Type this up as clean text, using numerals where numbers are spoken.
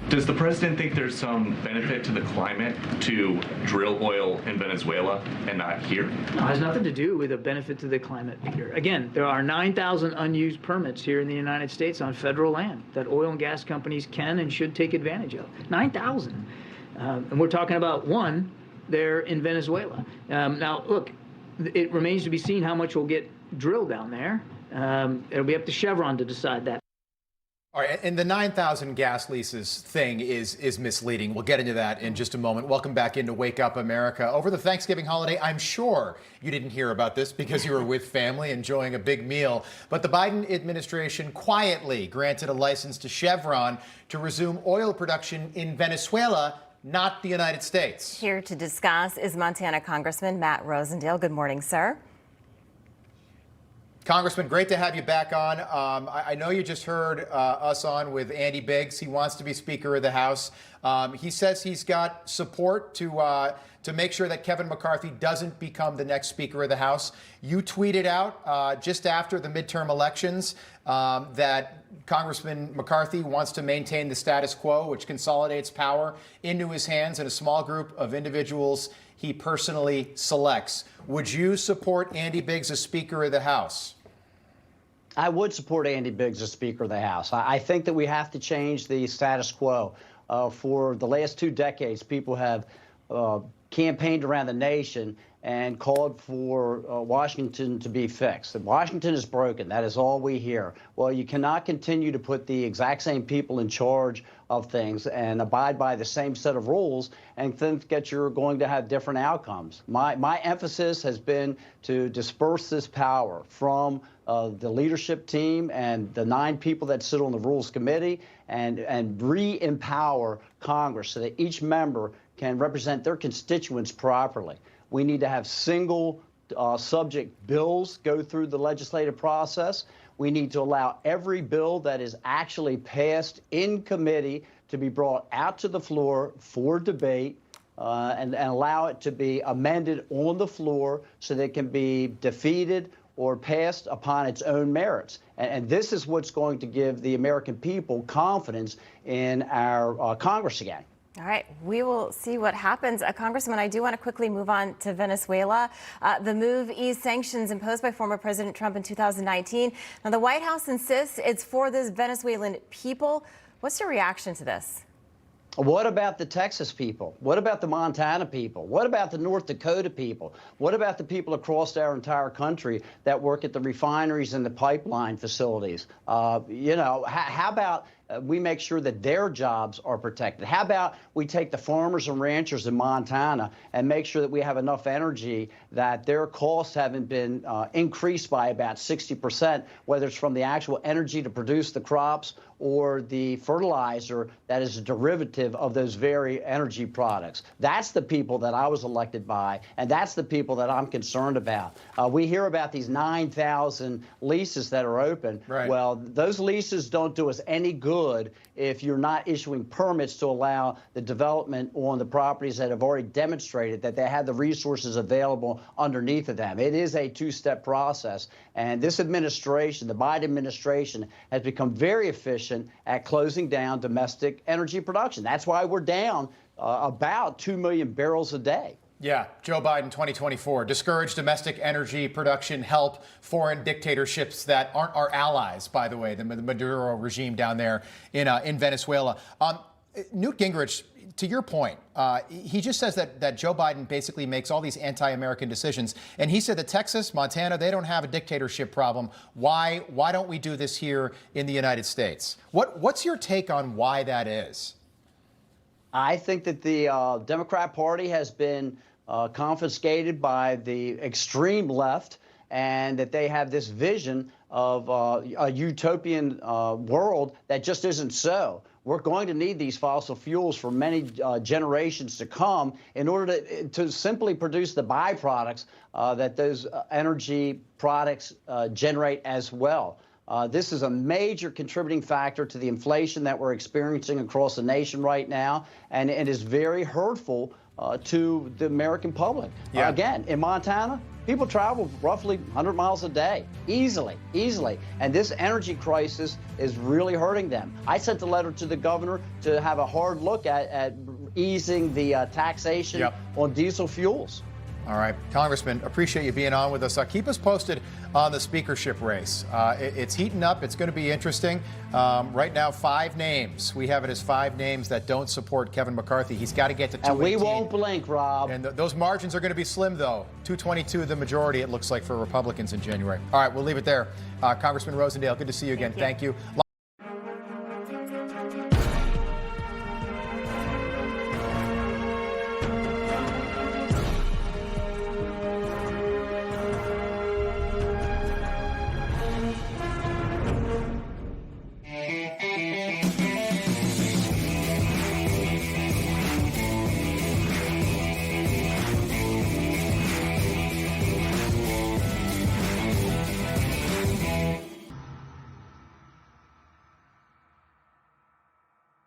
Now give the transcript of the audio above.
Does the president think there's some benefit to the climate to drill oil in Venezuela and not here? No, it has nothing to do with a benefit to the climate here. Again, there are 9,000 unused permits here in the United States on federal land that oil and gas companies can and should take advantage of. 9,000. And we're talking about one there in Venezuela. Now, look, it remains to be seen how much will get drilled down there. It'll be up to Chevron to decide that. All right, and the 9,000 gas leases thing is misleading. We'll get into that in just a moment. Welcome back into Wake Up America. Over the Thanksgiving holiday, I'm sure you didn't hear about this because you were with family enjoying a big meal. But the Biden administration quietly granted a license to Chevron to resume oil production in Venezuela, not the United States. Here to discuss is Montana Congressman Matt Rosendale. Good morning, sir. Congressman, great to have you back on. I know you just heard us on with Andy Biggs. He wants to be Speaker of the House. He says he's got support to make sure that Kevin McCarthy doesn't become the next Speaker of the House. You tweeted out just after the midterm elections that Congressman McCarthy wants to maintain the status quo, which consolidates power into his hands and a small group of individuals he personally selects. Would you support Andy Biggs as Speaker of the House? I would support Andy Biggs as Speaker of the House. I think that we have to change the status quo. For the last 2 decades, people have campaigned around the nation and called for Washington to be fixed. Washington is broken. That is all we hear. Well, you cannot continue to put the exact same people in charge of things and abide by the same set of rules and think that you're going to have different outcomes. My emphasis has been to disperse this power from the leadership team and the 9 people that sit on the Rules Committee and re-empower Congress so that each member can represent their constituents properly. We need to have single subject bills go through the legislative process. We need to allow every bill that is actually passed in committee to be brought out to the floor for debate and allow it to be amended on the floor so that it can be defeated or passed upon its own merits. And this is what's going to give the American people confidence in our Congress again. All right, we will see what happens. Congressman, I do want to quickly move on to Venezuela. The move eased sanctions imposed by former President Trump in 2019. Now, the White House insists it's for the Venezuelan people. What's your reaction to this? What about the Texas people? What about the Montana people? What about the North Dakota people? What about the people across our entire country that work at the refineries and the pipeline facilities? You know, how about we make sure that their jobs are protected? How about we take the farmers and ranchers in Montana and make sure that we have enough energy that their costs haven't been increased by about 60%, whether it's from the actual energy to produce the crops or the fertilizer that is a derivative of those very energy products. That's the people that I was elected by, and that's the people that I'm concerned about. We hear about these 9,000 leases that are open. Right. Well, those leases don't do us any good if you're not issuing permits to allow the development on the properties that have already demonstrated that they have the resources available underneath of them. It is a 2-step process, and this administration, the Biden administration, has become very efficient at closing down domestic energy production. That's why we're down about 2 million barrels a day. Yeah, Joe Biden 2024, discourage domestic energy production, help foreign dictatorships that aren't our allies, by the way, the Maduro regime down there in Venezuela. Newt Gingrich, to your point, he just says that Joe Biden basically makes all these anti-American decisions. And he said that Texas, Montana, they don't have a dictatorship problem. Why don't we do this here in the United States? What's your take on why that is? I think that the Democrat Party has been confiscated by the extreme left, and that they have this vision of a utopian world that just isn't so. We're going to need these fossil fuels for many generations to come in order to simply produce the byproducts that those energy products generate as well. This is a major contributing factor to the inflation that we're experiencing across the nation right now, and it is very hurtful to the American public. Yeah. Again, in Montana, people travel roughly 100 miles a day, easily. And this energy crisis is really hurting them. I sent a letter to the governor to have a hard look at easing the taxation on diesel fuels. All right, Congressman, appreciate you being on with us. Keep us posted on the speakership race. It's heating up. It's going to be interesting. Right now, 5 names. We have it as 5 names that don't support Kevin McCarthy. He's got to get to 218. And we won't blink, Rob. And those margins are going to be slim, though. 222, the majority, it looks like, for Republicans in January. All right, we'll leave it there. Congressman Rosendale, good to see you again. Thank you.